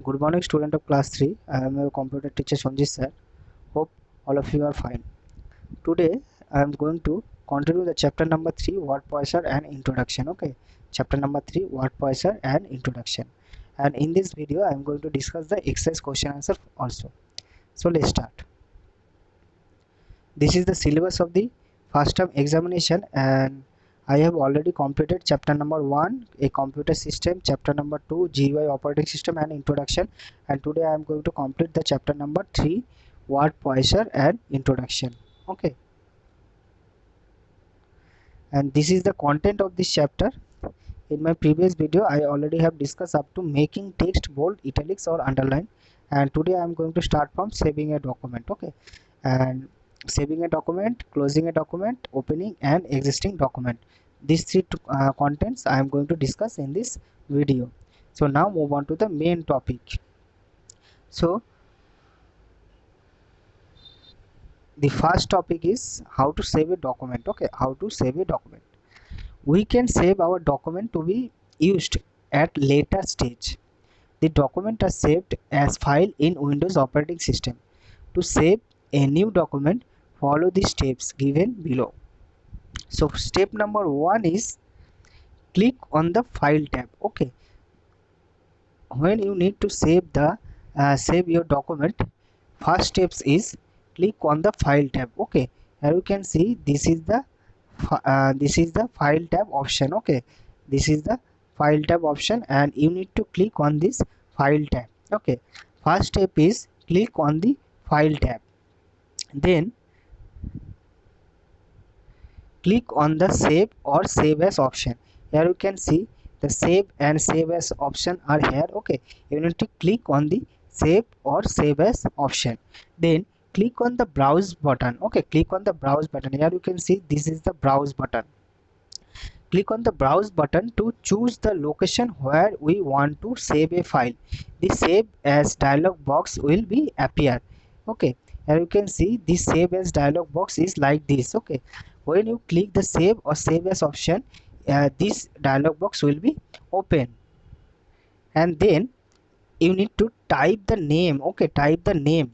Good morning, student of class 3. I am your computer teacher Sanjit sir. Hope all of you are fine. Today I am going to continue the chapter number 3 word processor and introduction. Okay, chapter number 3 word processor and introduction. And in this video I am going to discuss the exercise question answer also. So let's start. This is the syllabus of the first term examination, and I have already completed chapter number 1 a computer system, chapter number 2 GUI operating system and introduction, and today I am going to complete the chapter number 3 word processor and introduction. Okay, and this is the content of this chapter. In my previous video I already have discussed up to making text bold, italics or underline, and today I am going to start from saving a document. Okay, and saving a document, closing a document, opening and existing document, these three contents I am going to discuss in this video. So now move on to the main topic. So the first topic is how to save a document. Okay, how to save a document. We can save our document to be used at later stage. The document are saved as file in Windows operating system. To save a new document, follow the steps given below. So step number 1 is click on the file tab. Okay, when you need to save your document, first steps is click on the file tab. Okay, here you can see this is the file tab option. Okay, this is the file tab option and you need to click on this file tab. Okay, first step is click on the file tab, then click on the save or save as option. Here you can see the save and save as option are here. Okay, you need to click on the save or save as option, then click on the browse button. Okay, click on the browse button. Here you can see this is the browse button. Click on the browse button to choose the location where we want to save a file. The save as dialog box will be appear. Okay, here you can see this save as dialog box is like this. Okay, when you click the save or save as option, this dialog box will be open, and then you need to type the name. Okay, type the name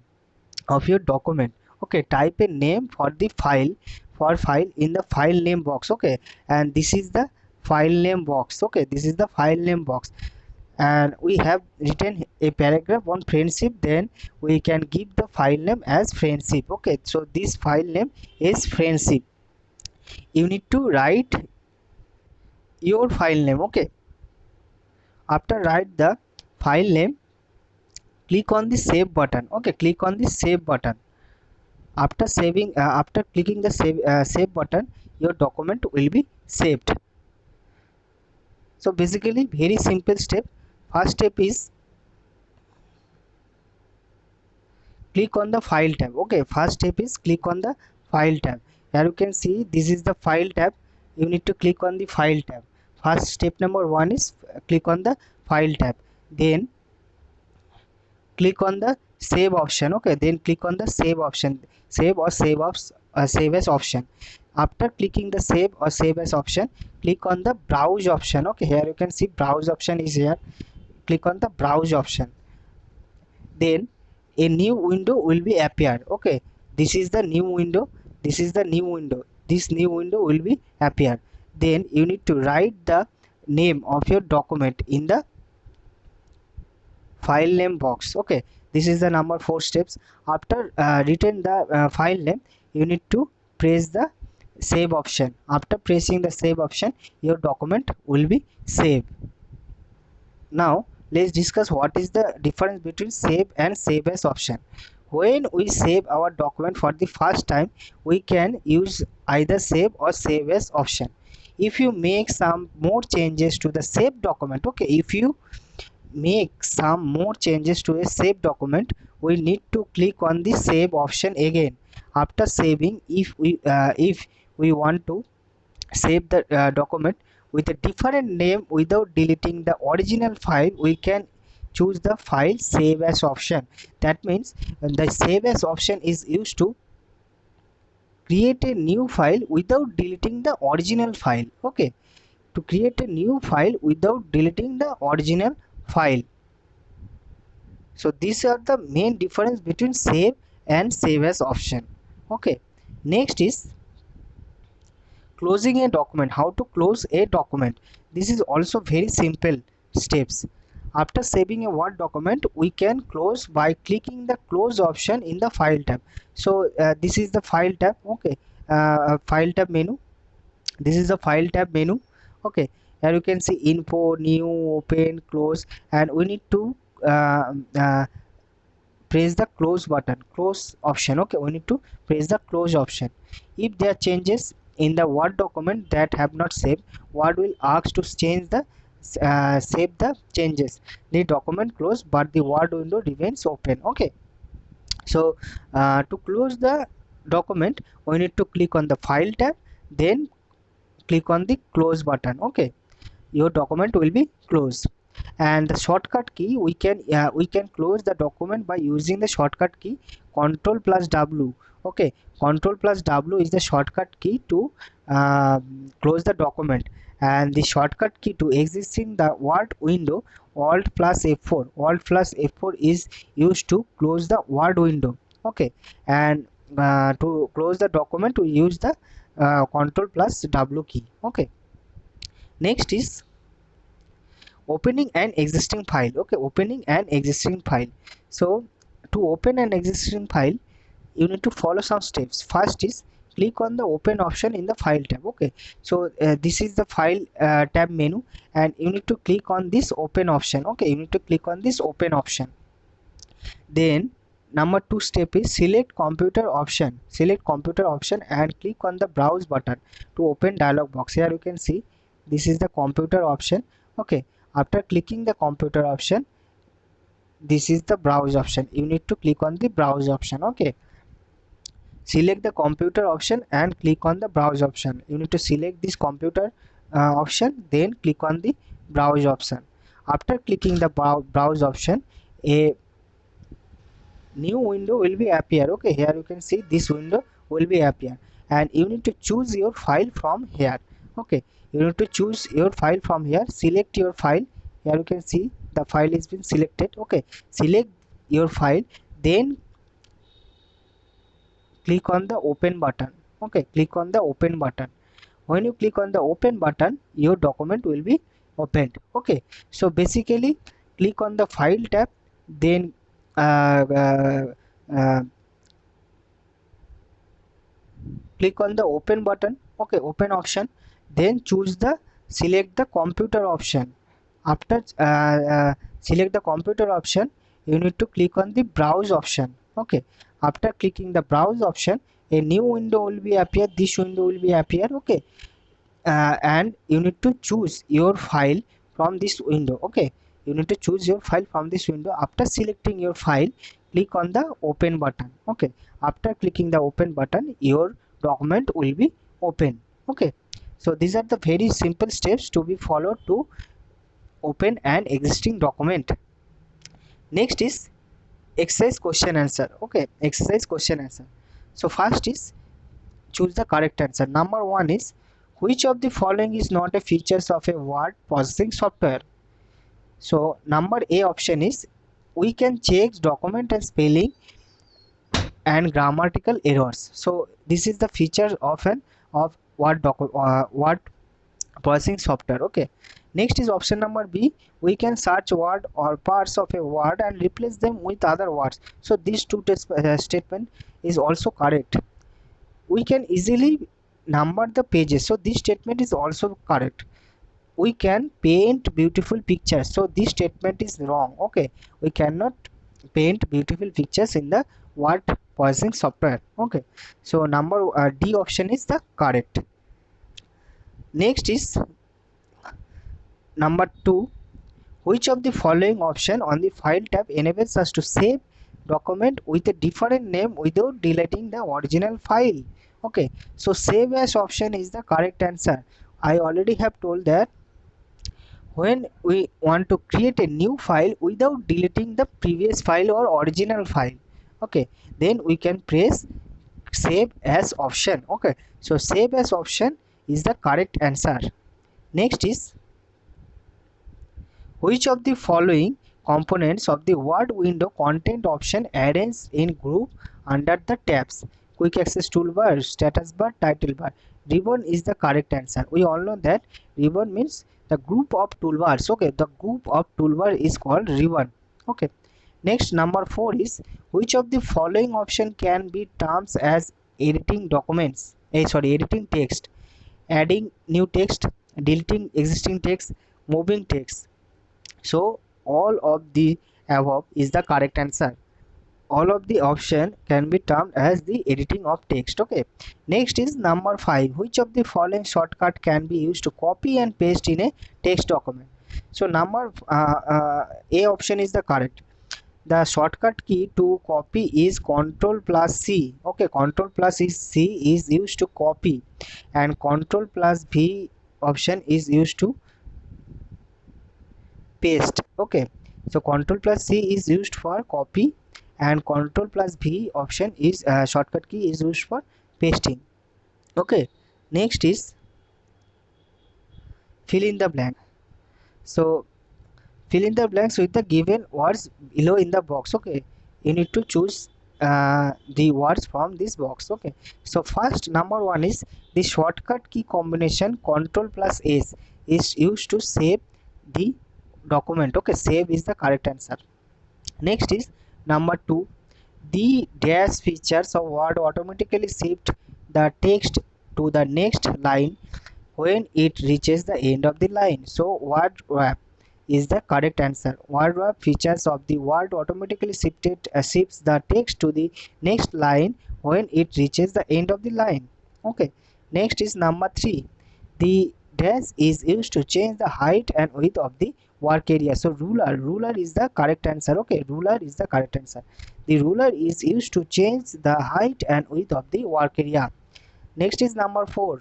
of your document. Okay, type a name for the file in the file name box. Okay, and this is the file name box. Okay, this is the file name box, and we have written a paragraph on friendship, then we can give the file name as friendship. Okay, so this file name is friendship. You need to write your file name. Okay, after write the file name, click on the save button. Okay, click on the save button. After clicking the save button, your document will be saved. So basically very simple step. First step is click on the file tab. Okay, first step is click on the file tab. Here you can see this is the file tab. You need to click on the file tab. First step number 1 is click on the file tab, then click on the save option. Okay, then click on the save option, save or save as option. After clicking the save or save as option, click on the browse option. Okay, here you can see browse option is here. Click on the browse option, then a new window will be appeared. Okay, this is the new window, this is the new window, this new window will be appeared. Then you need to write the name of your document in the file name box. Okay, this is the number 4 steps. After written the file name, you need to press the save option. After pressing the save option, your document will be saved. Now let's discuss what is the difference between save and save as option. When we save our document for the first time, we can use either save or save as option. If you make some more changes to the saved document, okay, if you make some more changes to a saved document, we need to click on the save option again. After saving, if we want to save the document with a different name without deleting the original file, we can choose the file save as option. That means the save as option is used to create a new file without deleting the original file. Okay, to create a new file without deleting the original file. So these are the main difference between save and save as option. Okay, next is closing a document. How to close a document? This is also very simple steps. After saving a Word document, we can close by clicking the close option in the file tab. So this is the file tab. Okay, file tab menu. This is the file tab menu. Okay, here you can see info, new, open, close, and we need to uh, uh, press the close button, close option. Okay, we need to press the close option. If there are changes in the Word document that have not saved, Word will ask to change the save the changes. The document close, but the Word window remains open. Okay, so to close the document, we need to click on the file tab, then click on the close button. Okay, your document will be closed. And the shortcut key, we can close the document by using the shortcut key Ctrl plus W. Okay, Ctrl plus W is the shortcut key to close the document, and the shortcut key to exiting the Word window, Alt plus F4. Alt plus F4 is used to close the Word window. Okay, and to close the document we use the Ctrl plus W key. Okay, next is opening an existing file. Okay, opening an existing file. So to open an existing file, you need to follow some steps. First is click on the open option in the file tab. Okay, so this is the file tab menu, and you need to click on this open option. Okay, you need to click on this open option. Then number 2 step is select computer option. Select computer option and click on the browse button to open dialog box. Here you can see this is the computer option. Okay, after clicking the computer option, this is the browse option. You need to click on the browse option. Okay, select the computer option and click on the browse option. You need to select this computer option, then click on the browse option. After clicking the browse option, a new window will be appear. Okay, here you can see this window will be appear, and you need to choose your file from here. Okay, you need to choose your file from here. Select your file. Here you can see the file has been selected. Okay, select your file, then click on the open button. Okay, click on the open button. When you click on the open button, your document will be opened. Okay, so basically click on the file tab, then uh, uh, uh, click on the open button. Okay, open option, then choose the select the computer option. After select the computer option, you need to click on the browse option. Okay, after clicking the browse option, a new window will be appear. This window will be appear. Okay, and you need to choose your file from this window. Okay, you need to choose your file from this window. After selecting your file, click on the open button. Okay, after clicking the open button, your document will be open. Okay, so these are the very simple steps to be followed to open an existing document. Next is exercise question answer. Okay, exercise question answer. So first is choose the correct answer. Number 1 is which of the following is not a features of a word processing software? So number A option is we can check document and spelling and grammatical errors. So this is the feature of an of word processing software. Okay, next is option number B, we can search word or parts of a word and replace them with other words. So these two statement is also correct. We can easily number the pages, so this statement is also correct. We can paint beautiful pictures, so this statement is wrong. Okay, we cannot paint beautiful pictures in the word processing software. Okay, so number D option is the correct. Next is number 2, which of the following option on the file tab enables us to save document with a different name without deleting the original file? Okay, so save as option is the correct answer. I already have told that when we want to create a new file without deleting the previous file or original file, okay, then we can press save as option. Okay, so save as option is the correct answer. Next is which of the following components of the word window content option arranged in group under the tabs. Quick access toolbar, status bar, title bar. Ribbon is the correct answer. We all know that ribbon means the group of toolbars. Okay, the group of toolbar is called ribbon. Okay. Next, number 4 is which of the following option can be terms as editing documents? Editing text, adding new text, deleting existing text, moving text. So all of the above is the correct answer. All of the option can be termed as the editing of text. Okay. Next is number 5. Which of the following shortcut can be used to copy and paste in a text document? So number A option is the correct. The shortcut key to copy is Ctrl plus C. Okay, Ctrl plus C is used to copy, and Ctrl plus V option is used to paste. Okay, so Ctrl plus C is used for copy, and Ctrl plus V option is shortcut key is used for pasting. Okay, next is fill in the blank. So fill in the blanks with the given words below in the box. Okay, you need to choose the words from this box. Okay, so first, number 1 is the shortcut key combination Ctrl plus S is used to save the document. Okay, save is the correct answer. Next is number 2, the dash features of word automatically shift the text to the next line when it reaches the end of the line. So word wrap is the correct answer. Word wrap features of the word automatically shifts the text to the next line when it reaches the end of the line. Okay. Next is number 3. The dash is used to change the height and width of the work area. So ruler is the correct answer. Okay, ruler is the correct answer. The ruler is used to change the height and width of the work area. Next is number 4.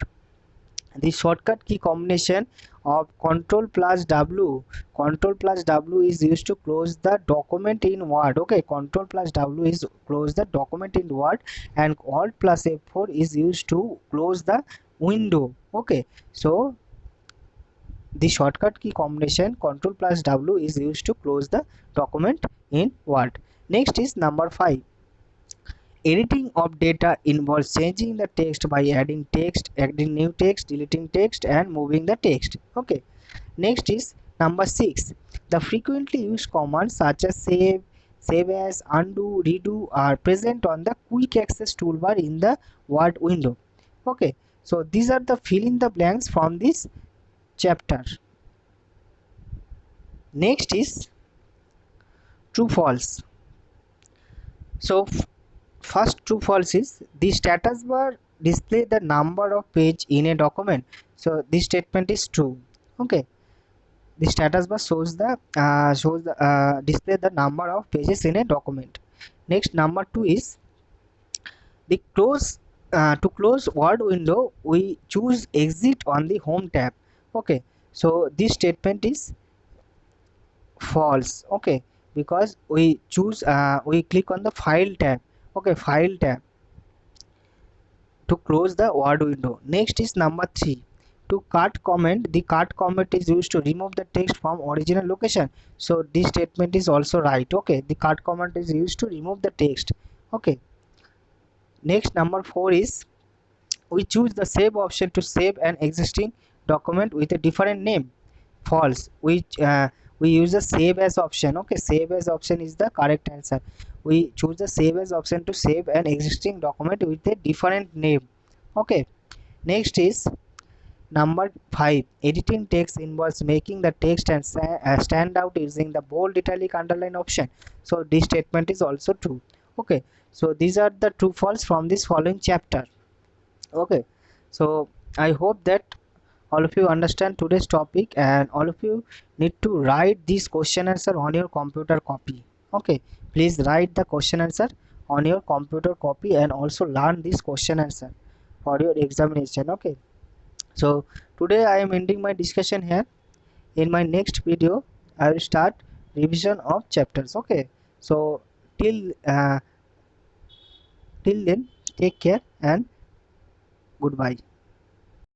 The shortcut key combination of Ctrl plus W. Ctrl plus W is used to close the document in Word. Okay, Ctrl plus W is close the document in Word, and Alt plus F4 is used to close the window. Okay, so the shortcut key combination Ctrl plus W is used to close the document in Word. Next is number 5. Editing of data involves changing the text by adding text, adding new text, deleting text, and moving the text. Okay. Next is number 6. The frequently used commands such as save as, undo, redo are present on the quick access toolbar in the Word window. Okay. So these are the fill in the blanks from this chapter. Next is true false. So first true false is the status bar display the number of page in a document. So this statement is true. Okay, the status bar shows the display the number of pages in a document. Next, number 2 is the close to close Word window we choose exit on the home tab. Okay, so this statement is false. Okay, because we choose we click on the file tab. Okay, file tab to close the Word window. Next is number 3. To cut comment, the cut comment is used to remove the text from original location. So this statement is also right. Okay, the cut comment is used to remove the text. Okay. Next, number 4 is we choose the save option to save an existing document with a different name. False. We use the save as option. Okay, save as option is the correct answer. We choose the save as option to save an existing document with a different name. Okay, next is number 5. Editing text involves making the text and stand out using the bold, italic, underline option. So this statement is also true. Okay, so these are the true false from this following chapter. Okay, so I hope that all of you understand today's topic, and all of you need to write this question answer on your computer copy. Okay, please write the question answer on your computer copy and also learn this question answer for your examination. Okay, so today I am ending my discussion here. In my next video I will start revision of chapters. Okay, so till then, take care and goodbye.